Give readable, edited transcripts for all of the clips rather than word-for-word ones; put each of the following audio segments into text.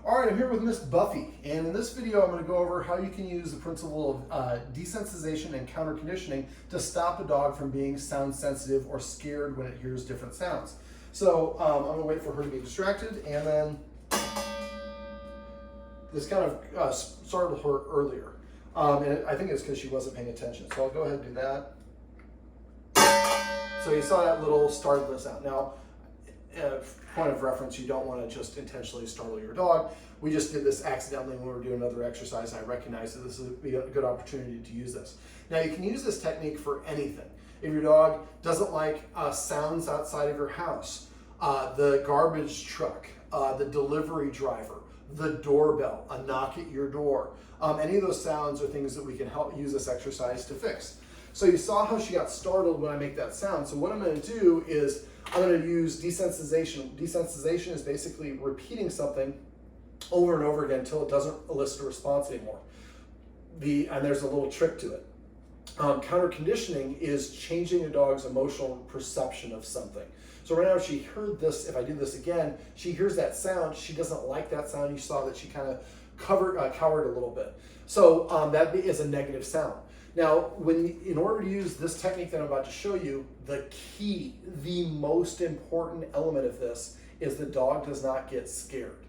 All right, I'm here with Miss Buffy, and in this video I'm going to go over how you can use the principle of desensitization and counter conditioning to stop a dog from being sound sensitive or scared when it hears different sounds. So I'm going to wait for her to be distracted, and then this kind of startled her earlier. And I think it's because she wasn't paying attention. So I'll go ahead and do that. So you saw that little startle sound. Now, point of reference, you don't want to just intentionally startle your dog. We just did this accidentally when we were doing another exercise. I recognized that this would be a good opportunity to use this. Now, you can use this technique for anything. If your dog doesn't like sounds outside of your house, the garbage truck, the delivery driver, the doorbell, a knock at your door, any of those sounds are things that we can help use this exercise to fix. So you saw how she got startled when I make that sound. So what I'm going to do is I'm going to use desensitization. Desensitization is basically repeating something over and over again until it doesn't elicit a response anymore. And there's a little trick to it. Counter conditioning is changing a dog's emotional perception of something. So right now she heard this. If I do this again, she hears that sound. She doesn't like that sound. You saw that she kind of cowered a little bit. So that is a negative sound. Now, in order to use this technique that I'm about to show you, the key, the most important element of this is the dog does not get scared.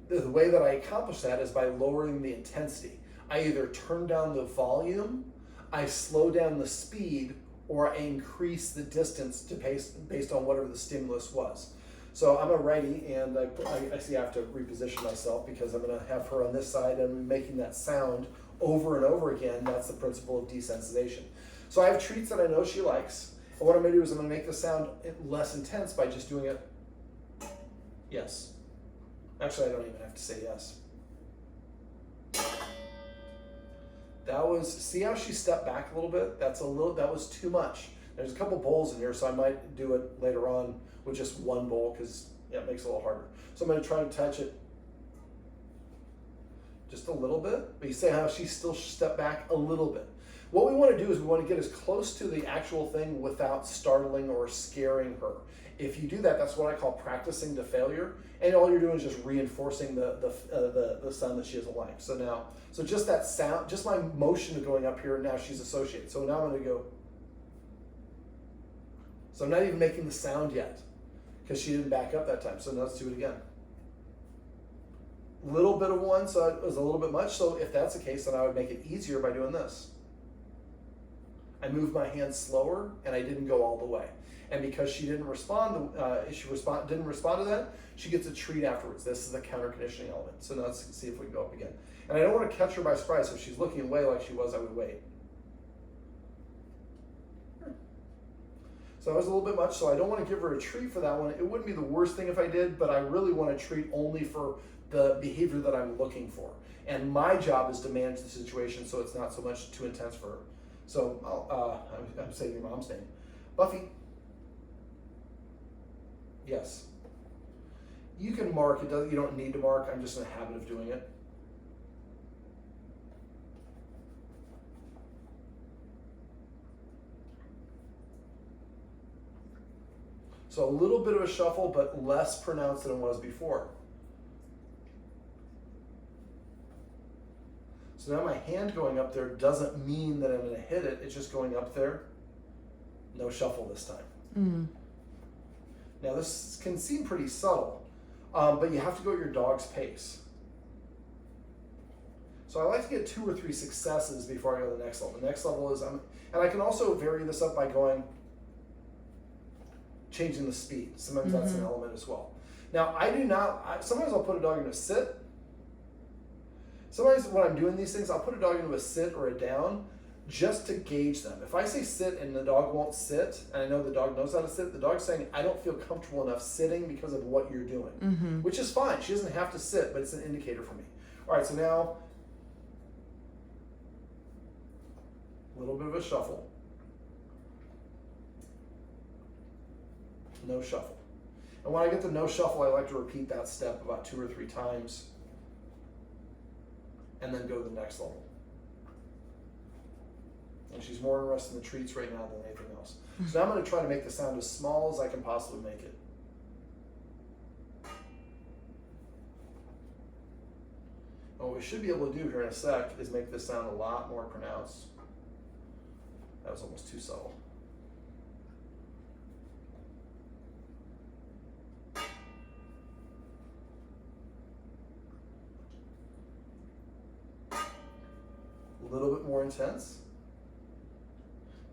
The way that I accomplish that is by lowering the intensity. I either turn down the volume, I slow down the speed, or I increase the distance based on whatever the stimulus was. So I'm a righty, and I see I have to reposition myself because I'm going to have her on this side and making that sound over and over again. That's the principle of desensitization. So I have treats that I know she likes, and what I'm going to do is I'm going to make the sound less intense by just doing it. Yes. Actually, I don't even have to say yes. That was, see how she stepped back a little bit? That was too much. There's a couple bowls in here, so I might do it later on with just one bowl because it makes it a little harder. So I'm going to try to touch it just a little bit, but you see how she still stepped back a little bit. What we want to do is we want to get as close to the actual thing without startling or scaring her. If you do that, that's what I call practicing to failure, and all you're doing is just reinforcing the sound that she doesn't like. So just that sound, just my motion of going up here, now she's associated. So now I'm going to go. So I'm not even making the sound yet because she didn't back up that time. So now let's do it again. Little bit of one, so it was a little bit much. So if that's the case, then I would make it easier by doing this. I moved my hand slower, and I didn't go all the way. And because she didn't respond, didn't respond to that, she gets a treat afterwards. This is the counter conditioning element. So now let's see if we can go up again. And I don't want to catch her by surprise. If she's looking away like she was, I would wait. So that was a little bit much, so I don't want to give her a treat for that one. It wouldn't be the worst thing if I did, but I really want to treat only for the behavior that I'm looking for. And my job is to manage the situation so it's not so much too intense for her. So I'm saying your mom's name. Buffy. Yes. You can mark, you don't need to mark, I'm just in the habit of doing it. So a little bit of a shuffle, but less pronounced than it was before. So now my hand going up there doesn't mean that I'm going to hit it. It's just going up there. No shuffle this time. Mm. Now this can seem pretty subtle, but you have to go at your dog's pace. So I like to get 2 or 3 successes before I go to the next level. The next level is, and I can also vary this up by changing the speed. Sometimes that's an element as well. Now I do not, sometimes I'll put a dog in a sit. Sometimes when I'm doing these things, I'll put a dog into a sit or a down just to gauge them. If I say sit and the dog won't sit, and I know the dog knows how to sit, the dog's saying, I don't feel comfortable enough sitting because of what you're doing, which is fine. She doesn't have to sit, but it's an indicator for me. All right, so now, a little bit of a shuffle. No shuffle. And when I get to no shuffle, I like to repeat that step about 2 or 3 times and then go to the next level. And she's more interested in the treats right now than anything else. So now I'm going to try to make the sound as small as I can possibly make it. What we should be able to do here in a sec is make this sound a lot more pronounced. That was almost too subtle. A little bit more intense.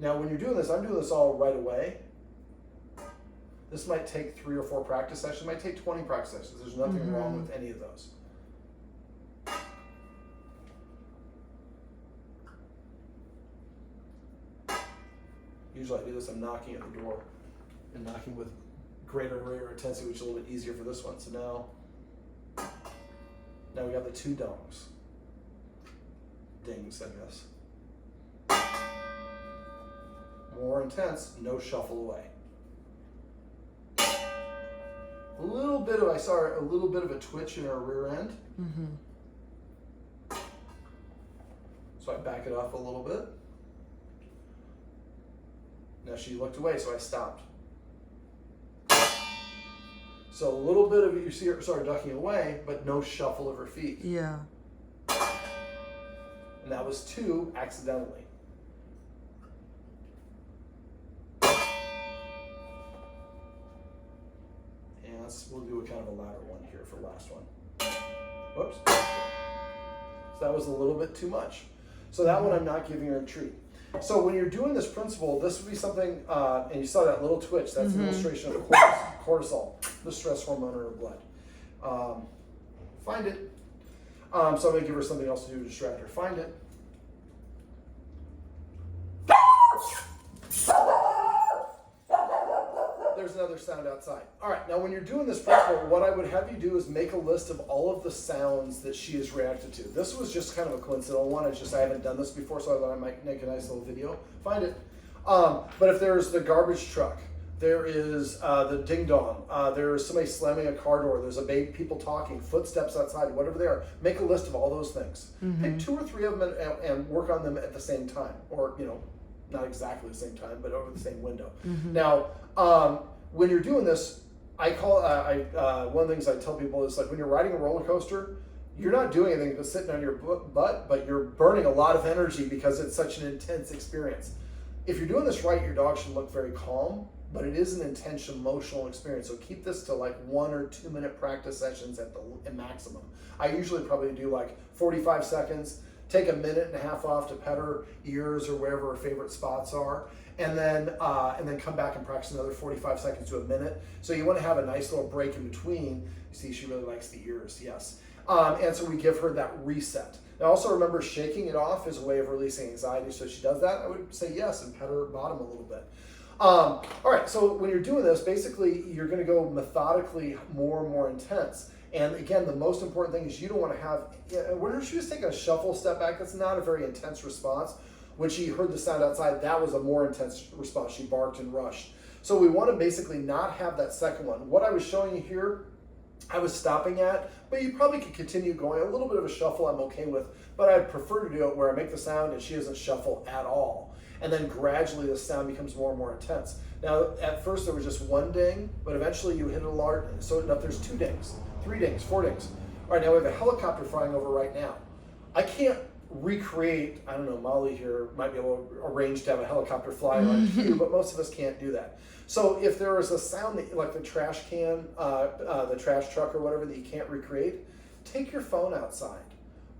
Now when you're doing this, I'm doing this all right away. This might take 3 or 4 practice sessions. It might take 20 practice sessions. There's nothing wrong with any of those. Usually I do this, I'm knocking at the door and knocking with greater rate intensity, which is a little bit easier for this one. So now we got the 2 dongs. Dings, I guess. More intense, no shuffle away. A little bit of, I saw a little bit of a twitch in her rear end. So I back it up a little bit. Now she looked away, so I stopped. So a little bit of it, you see her started ducking away, but no shuffle of her feet. Yeah. And that was 2 accidentally. And we'll do a kind of a louder one here for the last one. Whoops. So that was a little bit too much. So that one I'm not giving her a treat. So when you're doing this principle, this would be something, and you saw that little twitch, that's an illustration of cortisol, the stress hormone in her blood. Find it. So I'm going to give her something else to do to distract her. Find it. There's another sound outside. All right, now when you're doing this principle, what I would have you do is make a list of all of the sounds that she has reacted to. This was just kind of a coincidental one. It's just I haven't done this before, so I thought I might make a nice little video. Find it. But if there's the garbage truck, there is the ding dong, there's somebody slamming a car door, there's a baby, people talking, footsteps outside, whatever they are, make a list of all those things. Pick 2 or 3 of them and work on them at the same time, or not exactly the same time, but over the same window. Now, when you're doing this, I call one of the things I tell people is like when you're riding a roller coaster, you're not doing anything but sitting on your butt, but you're burning a lot of energy because it's such an intense experience. If you're doing this right, your dog should look very calm, but it is an intense emotional experience. So keep this to like 1 or 2 minute practice sessions at the maximum. I usually probably do like 45 seconds, take a minute and a half off to pet her ears or wherever her favorite spots are, and then come back and practice another 45 seconds to a minute. So you want to have a nice little break in between. You see, she really likes the ears, yes. And so we give her that reset. Now also remember, shaking it off is a way of releasing anxiety. So if she does that, I would say yes and pet her bottom a little bit. All right, so when you're doing this, basically you're going to go methodically more and more intense. And again, the most important thing is you don't want to have, where she was taking a shuffle step back, that's not a very intense response. When she heard the sound outside, that was a more intense response. She barked and rushed. So we want to basically not have that second one. What I was showing you here, I was stopping at, but you probably could continue going. A little bit of a shuffle I'm okay with, but I'd prefer to do it where I make the sound and she doesn't shuffle at all. And then gradually the sound becomes more and more intense. Now, at first there was just 1 ding, but eventually you hit it a large, so now there's 2 dings, 3 dings, 4 dings. All right, now we have a helicopter flying over right now. I can't recreate, I don't know, Molly here might be able to arrange to have a helicopter fly on cue, but most of us can't do that. So if there is a sound that, like the trash can, the trash truck or whatever that you can't recreate, take your phone outside,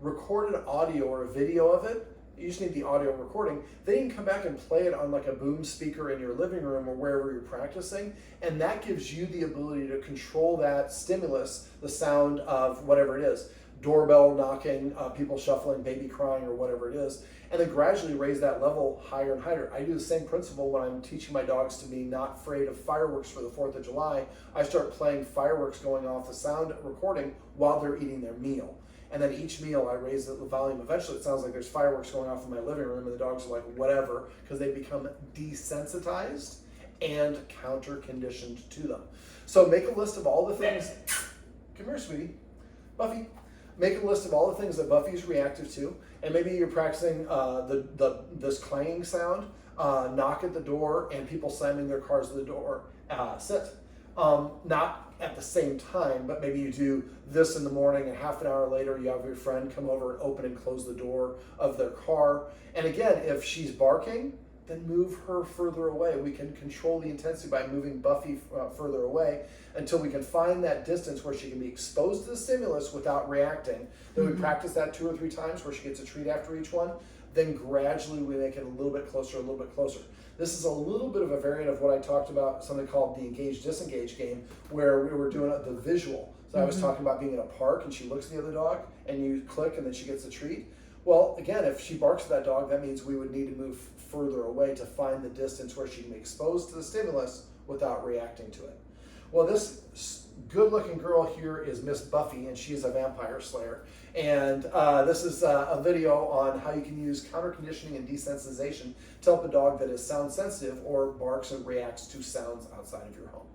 record an audio or a video of it. You just need the audio recording. Then you can come back and play it on like a boom speaker in your living room or wherever you're practicing. And that gives you the ability to control that stimulus, the sound of whatever it is. Doorbell knocking, people shuffling, baby crying, or whatever it is. And then gradually raise that level higher and higher. I do the same principle when I'm teaching my dogs to be not afraid of fireworks for the 4th of July. I start playing fireworks going off the sound recording while they're eating their meal. And then each meal I raise the volume. Eventually it sounds like there's fireworks going off in my living room and the dogs are like, whatever, because they become desensitized and counter-conditioned to them. So make a list of all the things. Come here, sweetie. Buffy. Make a list of all the things that Buffy's reactive to. And maybe you're practicing this clanging sound, knock at the door, and people slamming their cars at the door. Sit. Not at the same time, but maybe you do this in the morning and half an hour later you have your friend come over and open and close the door of their car. And again, if she's barking, then move her further away. We can control the intensity by moving Buffy further away until we can find that distance where she can be exposed to the stimulus without reacting. Then we practice that 2 or 3 times where she gets a treat after each one. Then gradually we make it a little bit closer, a little bit closer. This is a little bit of a variant of what I talked about, something called the engage-disengage game, where we were doing the visual. So I was talking about being in a park and she looks at the other dog and you click and then she gets a treat. Well, again, if she barks at that dog, that means we would need to move further away to find the distance where she can be exposed to the stimulus without reacting to it. Well, this good-looking girl here is Miss Buffy, and she is a vampire slayer. And this is a video on how you can use counter-conditioning and desensitization to help a dog that is sound sensitive or barks and reacts to sounds outside of your home.